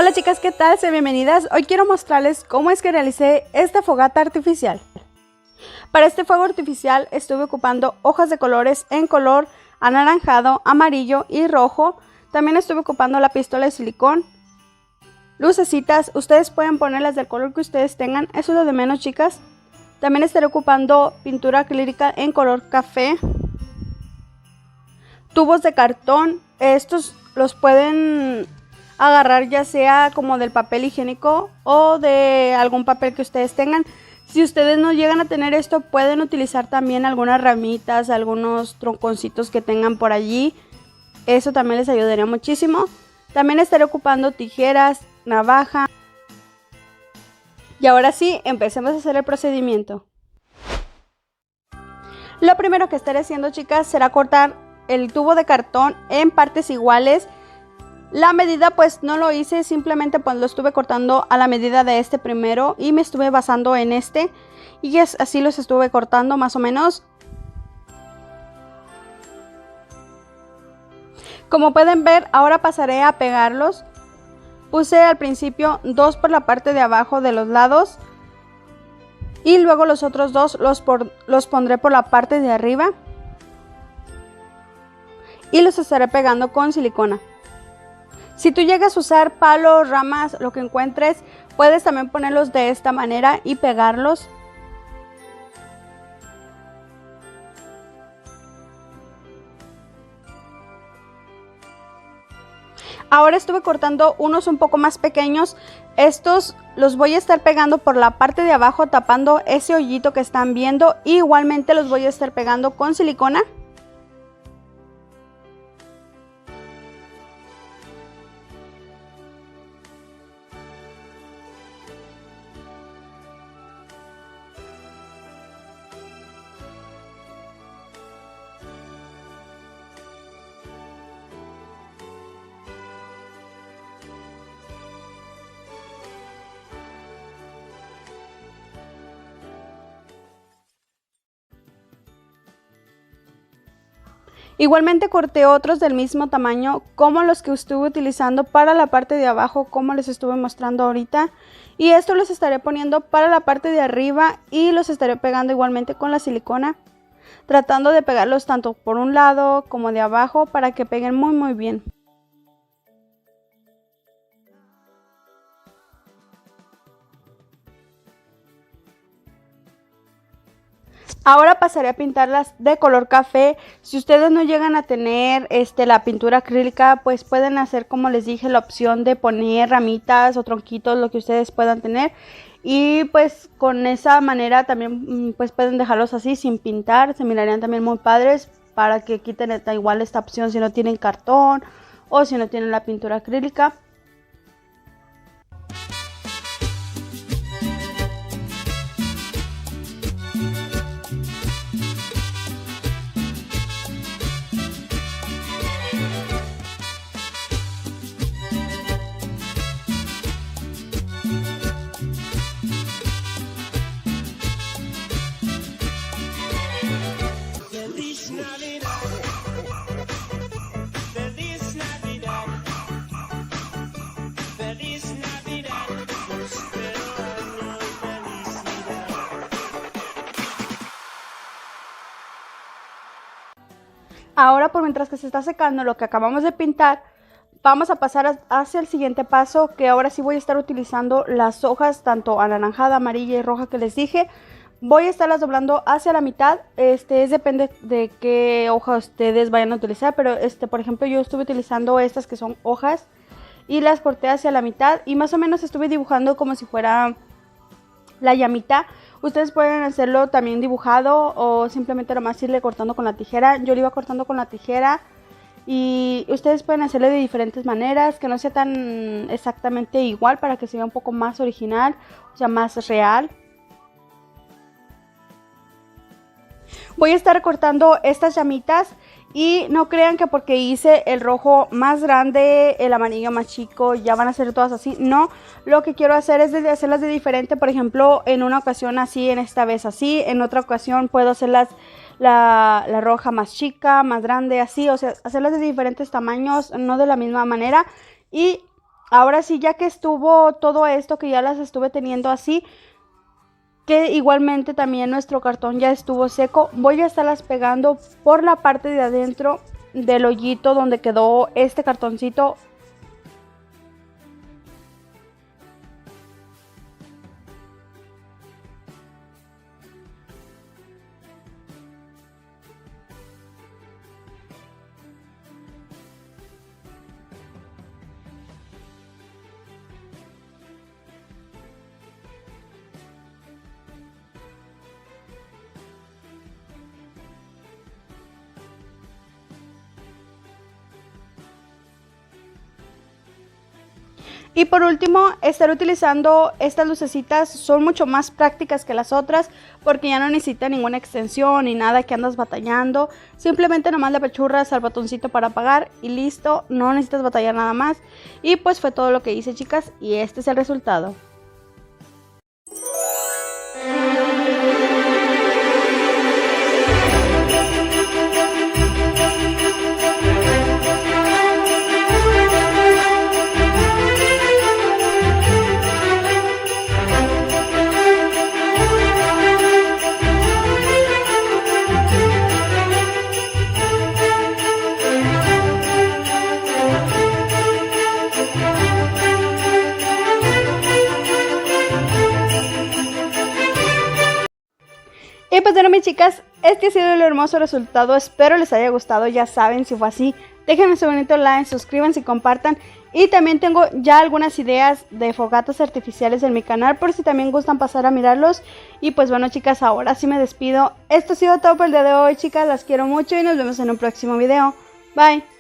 Hola chicas, ¿qué tal? Sean bienvenidas. Hoy quiero mostrarles cómo es que realicé esta fogata artificial. Para este fuego artificial estuve ocupando hojas de colores en color anaranjado, amarillo y rojo. También estuve ocupando la pistola de silicón, lucecitas. Ustedes pueden ponerlas del color que ustedes tengan, eso es lo de menos, chicas. También estaré ocupando pintura acrílica en color café, tubos de cartón. Estos los pueden agarrar ya sea como del papel higiénico o de algún papel que ustedes tengan. Si ustedes no llegan a tener esto, pueden utilizar también algunas ramitas, algunos tronconcitos que tengan por allí. Eso también les ayudaría muchísimo. También estaré ocupando tijeras, navaja. Y ahora sí, empecemos a hacer el procedimiento. Lo primero que estaré haciendo, chicas, será cortar el tubo de cartón en partes iguales. La medida pues no lo hice, simplemente pues lo estuve cortando a la medida de este primero y me estuve basando en este y así los estuve cortando más o menos. Como pueden ver, ahora pasaré a pegarlos. Puse al principio 2 por la parte de abajo de los lados y luego los otros 2 los pondré por la parte de arriba y los estaré pegando con silicona. Si tú llegas a usar palos, ramas, lo que encuentres, puedes también ponerlos de esta manera y pegarlos. Ahora estuve cortando unos un poco más pequeños. Estos los voy a estar pegando por la parte de abajo, tapando ese hoyito que están viendo. Y igualmente los voy a estar pegando con silicona. Igualmente corté otros del mismo tamaño como los que estuve utilizando para la parte de abajo, como les estuve mostrando ahorita. Y estos los estaré poniendo para la parte de arriba y los estaré pegando igualmente con la silicona. Tratando de pegarlos tanto por un lado como de abajo para que peguen muy bien. Ahora pasaré a pintarlas de color café. Si ustedes no llegan a tener la pintura acrílica, pues pueden hacer, como les dije, la opción de poner ramitas o tronquitos, lo que ustedes puedan tener. Y pues con esa manera también pues pueden dejarlos así sin pintar. Se mirarían también muy padres para que quiten igual esta opción si no tienen cartón o si no tienen la pintura acrílica. Ahora, por mientras que se está secando lo que acabamos de pintar, vamos a pasar hacia el siguiente paso, que ahora sí voy a estar utilizando las hojas tanto anaranjada, amarilla y roja que les dije. Voy a estarlas doblando hacia la mitad. Depende de qué hoja ustedes vayan a utilizar, pero por ejemplo yo estuve utilizando estas que son hojas y las corté hacia la mitad y más o menos estuve dibujando como si fuera la llamita. Ustedes pueden hacerlo también dibujado o simplemente nomás irle cortando con la tijera. Yo lo iba cortando con la tijera y ustedes pueden hacerlo de diferentes maneras, que no sea tan exactamente igual para que se vea un poco más original, o sea, más real. Voy a estar cortando estas llamitas y no crean que porque hice el rojo más grande, el amarillo más chico, ya van a ser todas así. No, lo que quiero hacer es hacerlas de diferente. Por ejemplo, en una ocasión así, en esta vez así, en otra ocasión puedo hacerlas la roja más chica, más grande, así. O sea, hacerlas de diferentes tamaños, no de la misma manera. Y ahora sí, ya que estuvo todo esto, que ya las estuve teniendo así, que igualmente también nuestro cartón ya estuvo seco, voy a estarlas pegando por la parte de adentro del hoyito donde quedó este cartoncito. Y por último, estar utilizando estas lucecitas, son mucho más prácticas que las otras porque ya no necesitan ninguna extensión ni nada que andas batallando. Simplemente nomás le apachurras al botoncito para apagar y listo, no necesitas batallar nada más. Y pues fue todo lo que hice, chicas, y este es el resultado. Y pues bueno, mis chicas, este ha sido el hermoso resultado, espero les haya gustado. Ya saben, si fue así, déjenme su bonito like, suscríbanse y compartan. Y también tengo ya algunas ideas de fogatas artificiales en mi canal, por si también gustan pasar a mirarlos. Y pues bueno, chicas, ahora sí me despido. Esto ha sido todo por el día de hoy, chicas, las quiero mucho y nos vemos en un próximo video. Bye.